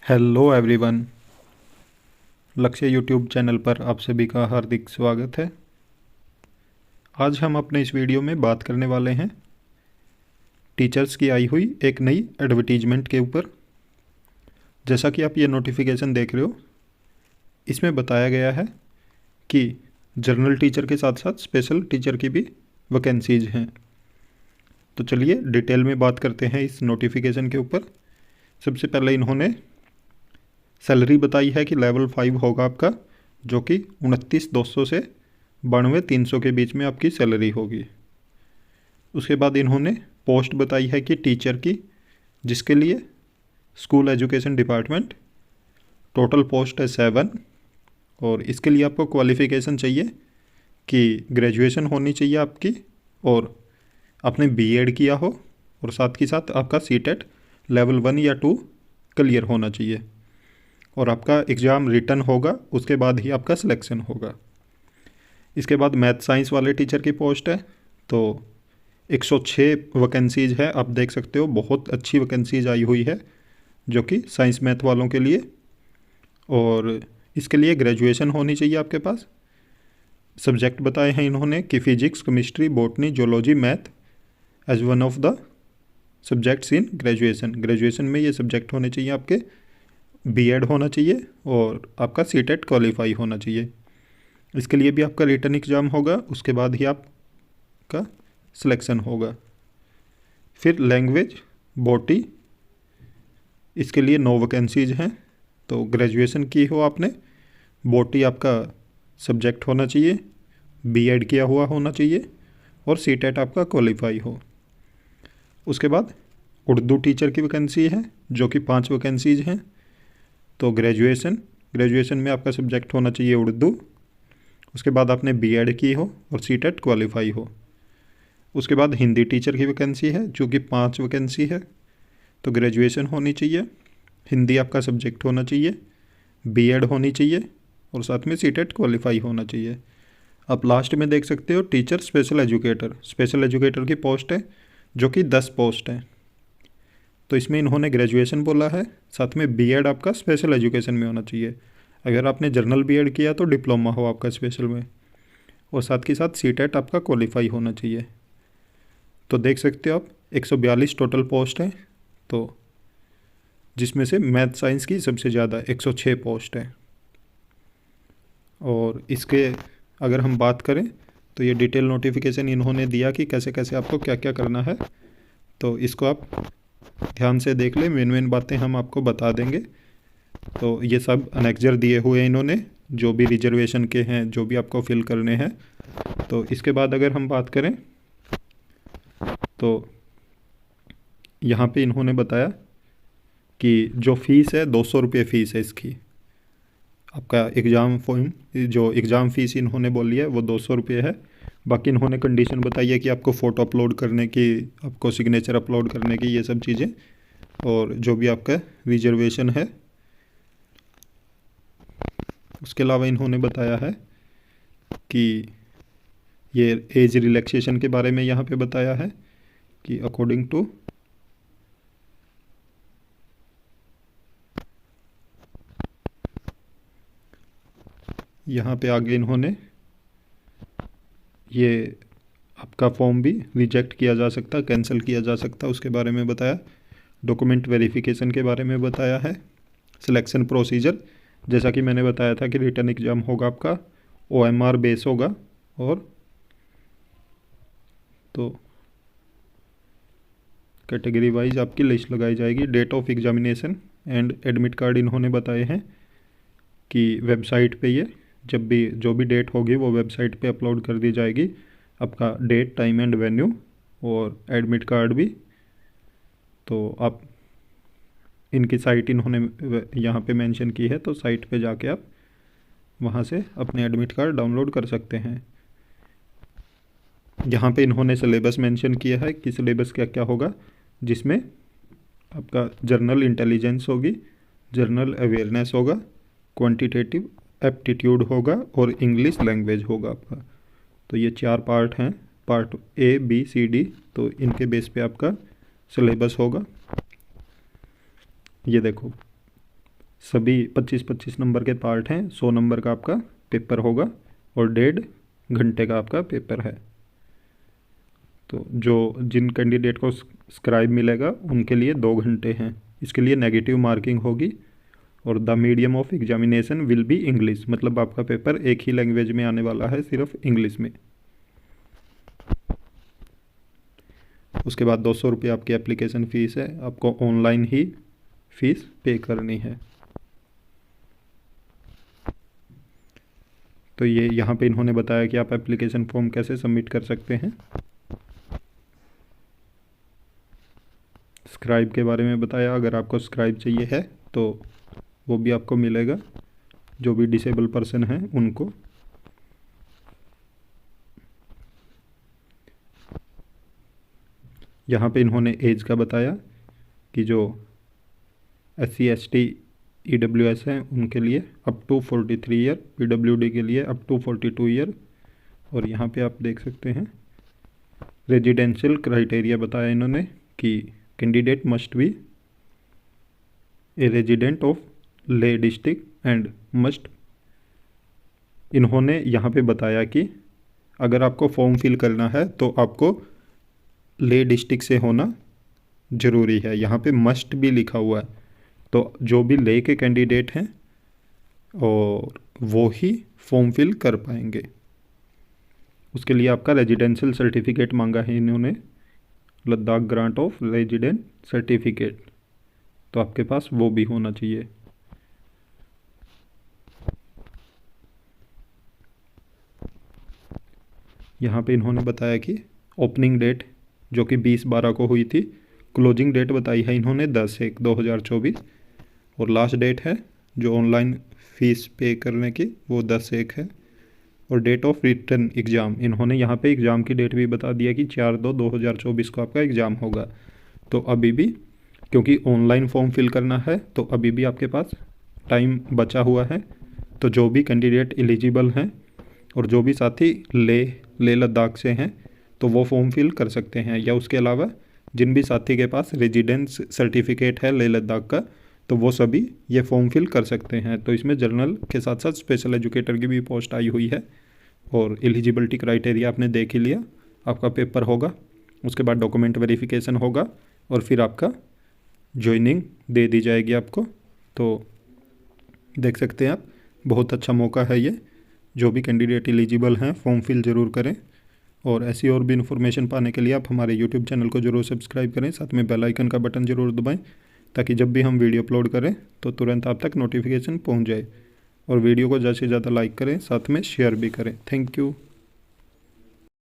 Hello everyone. लक्ष्य YouTube channel पर आप सभी का हार्दिक स्वागत है। आज हम अपने इस वीडियो में बात करने वाले हैं टीचर्स की आई हुई एक नई एडवर्टीजमेंट के ऊपर। जैसा कि आप ये नोटिफिकेशन देख रहे हो, इसमें बताया गया है कि जनरल टीचर के साथ साथ स्पेशल टीचर की भी वैकेंसीज हैं। तो चलिए डिटेल में बात करते हैं इस नोटिफिकेशन के ऊपर। सबसे पहले इन्होंने सैलरी बताई है कि लेवल 5 होगा आपका, जो कि 29,200 से 92,300 के बीच में आपकी सैलरी होगी। उसके बाद इन्होंने पोस्ट बताई है कि टीचर की, जिसके लिए school education department total post है 7। और इसके लिए आपको क्वालिफ़िकेशन चाहिए कि ग्रेजुएशन होनी चाहिए आपकी, और आपने बीएड किया हो, और साथ ही साथ आपका सीटेट लेवल 1 या 2 क्लियर होना चाहिए, और आपका एग्ज़ाम रिटन होगा, उसके बाद ही आपका सिलेक्शन होगा। इसके बाद मैथ साइंस वाले टीचर की पोस्ट है, तो 106 वैकेंसीज़ है। आप देख सकते हो बहुत अच्छी वैकेंसीज आई हुई है जो कि साइंस मैथ वालों के लिए। और इसके लिए ग्रेजुएशन होनी चाहिए आपके पास। सब्जेक्ट बताए हैं इन्होंने कि physics, chemistry, botany, zoology, math as one of the subjects in graduation. Graduation में ये सब्जेक्ट होने चाहिए आपके। बीएड होना चाहिए और आपका सीटेट क्वालिफाई होना चाहिए। इसके लिए भी आपका रिटन एग्ज़ाम होगा, उसके बाद ही आपका सिलेक्शन होगा। फिर लैंग्वेज बोटी, इसके लिए 9 वैकेंसीज़ हैं। तो ग्रेजुएशन की हो आपने, बोटी आपका सब्जेक्ट होना चाहिए, बीएड किया हुआ होना चाहिए, और सीटेट आपका क्वालिफाई हो। उसके बाद उर्दू टीचर की वैकेंसी है जो कि 5 वैकेंसीज़ हैं। तो ग्रेजुएशन में आपका सब्जेक्ट होना चाहिए उर्दू। उसके बाद आपने बीएड की हो और सीटेट क्वालिफाई हो। उसके बाद हिंदी टीचर की वैकेंसी है जो कि 5 वैकेंसी है। तो ग्रेजुएशन होनी चाहिए, हिंदी आपका सब्जेक्ट होना चाहिए, बीएड होनी चाहिए, और साथ में सीटेट क्वालिफाई होना चाहिए। आप लास्ट में देख सकते हो टीचर स्पेशल एजुकेटर की पोस्ट है जो कि 10 पोस्ट है। तो इसमें इन्होंने ग्रेजुएशन बोला है, साथ में बीएड आपका स्पेशल एजुकेशन में होना चाहिए। अगर आपने जर्नल बीएड किया तो डिप्लोमा हो आपका स्पेशल में, और साथ ही साथ सीटेट आपका क्वालिफाई होना चाहिए। तो देख सकते हो आप 142 टोटल पोस्ट है, तो जिसमें से मैथ साइंस की सबसे ज़्यादा 106 पोस्ट है। और इसके अगर हम बात करें तो ये डिटेल नोटिफिकेशन इन्होंने दिया कि कैसे कैसे आपको क्या क्या करना है। तो इसको आप ध्यान से देख लें, मेन बातें हम आपको बता देंगे। तो ये सब अनेक्जर दिए हुए हैं इन्होंने, जो भी रिजर्वेशन के हैं, जो भी आपको फिल करने हैं। तो इसके बाद अगर हम बात करें तो यहाँ पे इन्होंने बताया कि जो फ़ीस है 200 रुपये फ़ीस है इसकी। आपका एग्ज़ाम फॉर्म, जो एग्ज़ाम फ़ीस इन्होंने बोली है वो 200 रुपये है। बाकी इन्होंने कंडीशन बताई है कि आपको फ़ोटो अपलोड करने की, आपको सिग्नेचर अपलोड करने की, ये सब चीज़ें, और जो भी आपका रिजर्वेशन है। उसके अलावा इन्होंने बताया है कि ये एज रिलैक्सेशन के बारे में यहाँ पे बताया है कि अकॉर्डिंग टू यहाँ पे आगे इन्होंने ये आपका फॉर्म भी रिजेक्ट किया जा सकता, कैंसिल किया जा सकता, उसके बारे में बताया। डॉक्यूमेंट वेरिफिकेशन के बारे में बताया है। सिलेक्शन प्रोसीजर, जैसा कि मैंने बताया था कि रिटन एग्ज़ाम होगा आपका, ओएमआर बेस होगा, और तो कैटेगरी वाइज आपकी लिस्ट लगाई जाएगी। Date of examination and admit card इन्होंने बताए हैं कि वेबसाइट पे ये जब भी जो भी डेट होगी वो वेबसाइट पे अपलोड कर दी जाएगी, आपका डेट, टाइम एंड वेन्यू, और एडमिट कार्ड भी। तो आप इनकी साइट इन्होंने यहाँ पे मेंशन की है, तो साइट पे जाके आप वहाँ से अपने एडमिट कार्ड डाउनलोड कर सकते हैं। यहाँ पे इन्होंने सिलेबस मेंशन किया है कि सिलेबस क्या क्या होगा, जिसमें आपका जर्नल इंटेलिजेंस होगी, जर्नल अवेयरनेस होगा, क्वांटिटेटिव एप्टीट्यूड होगा, और इंग्लिश लैंग्वेज होगा आपका। तो ये 4 पार्ट हैं, part A B C D. तो इनके बेस पे आपका सिलेबस होगा। ये देखो, सभी 25-25 नंबर के पार्ट हैं। 100 नंबर का आपका पेपर होगा और 1.5 घंटे का आपका पेपर है। तो जिन कैंडिडेट को स्क्राइब मिलेगा उनके लिए 2 घंटे हैं। इसके लिए नेगेटिव मार्किंग होगी। और the medium of examination will be English, मतलब आपका पेपर एक ही लैंग्वेज में आने वाला है, सिर्फ इंग्लिश में। उसके बाद 200 रुपये आपकी एप्लीकेशन फ़ीस है। आपको ऑनलाइन ही फीस पे करनी है। तो ये यहाँ पे इन्होंने बताया कि आप एप्लीकेशन फॉर्म कैसे सबमिट कर सकते हैं। स्क्राइब के बारे में बताया, अगर आपको स्क्राइब चाहिए है तो वो भी आपको मिलेगा, जो भी डिसेबल पर्सन हैं उनको। यहाँ पे इन्होंने एज का बताया कि जो SC ST EWS हैं उनके लिए अप टू 43 ईयर, PWD के लिए अप टू 42 ईयर। और यहाँ पे आप देख सकते हैं रेजिडेंशियल क्राइटेरिया बताया इन्होंने कि candidate must be a resident of ले डिस्ट्रिक्ट एंड मस्ट। इन्होंने यहाँ पे बताया कि अगर आपको फॉर्म फिल करना है तो आपको ले डिस्ट्रिक्ट से होना ज़रूरी है। यहाँ पे मस्ट भी लिखा हुआ है। तो जो भी ले के कैंडिडेट हैं और वो ही फॉर्म फिल कर पाएंगे। उसके लिए आपका रेजिडेंशियल सर्टिफिकेट मांगा है इन्होंने, Ladakh grant of resident certificate, तो आपके पास वो भी होना चाहिए। यहाँ पे इन्होंने बताया कि ओपनिंग डेट जो कि 20/12 को हुई थी, क्लोजिंग डेट बताई है इन्होंने 10/1/2024, और लास्ट डेट है जो ऑनलाइन फ़ीस पे करने की वो 10/1 है। और डेट ऑफ रिटर्न एग्ज़ाम, इन्होंने यहाँ पे एग्ज़ाम की डेट भी बता दिया कि 4/2/2024 को आपका एग्ज़ाम होगा। तो अभी भी क्योंकि ऑनलाइन फॉर्म फिल करना है तो अभी भी आपके पास टाइम बचा हुआ है। तो जो भी कैंडिडेट एलिजिबल हैं और जो भी साथी ले लद्दाख से हैं तो वो फॉर्म फिल कर सकते हैं, या उसके अलावा जिन भी साथी के पास रेजिडेंस सर्टिफिकेट है ले लद्दाख का तो वो सभी ये फॉर्म फिल कर सकते हैं। तो इसमें जनरल के साथ साथ स्पेशल एजुकेटर की भी पोस्ट आई हुई है। और एलिजिबिलिटी क्राइटेरिया आपने देख ही लिया। आपका पेपर होगा, उसके बाद डॉक्यूमेंट वेरिफिकेशन होगा और फिर आपका ज्वाइनिंग दे दी जाएगी आपको। तो देख सकते हैं आप, बहुत अच्छा मौका है ये। जो भी कैंडिडेट एलिजिबल हैं फॉर्म फिल ज़रूर करें। और ऐसी और भी इन्फॉर्मेशन पाने के लिए आप हमारे यूट्यूब चैनल को ज़रूर सब्सक्राइब करें, साथ में बेल आइकन का बटन ज़रूर दबाएं ताकि जब भी हम वीडियो अपलोड करें तो तुरंत आप तक नोटिफिकेशन पहुंच जाए। और वीडियो को ज़्यादा से ज़्यादा लाइक करें, साथ में शेयर भी करें। Thank you.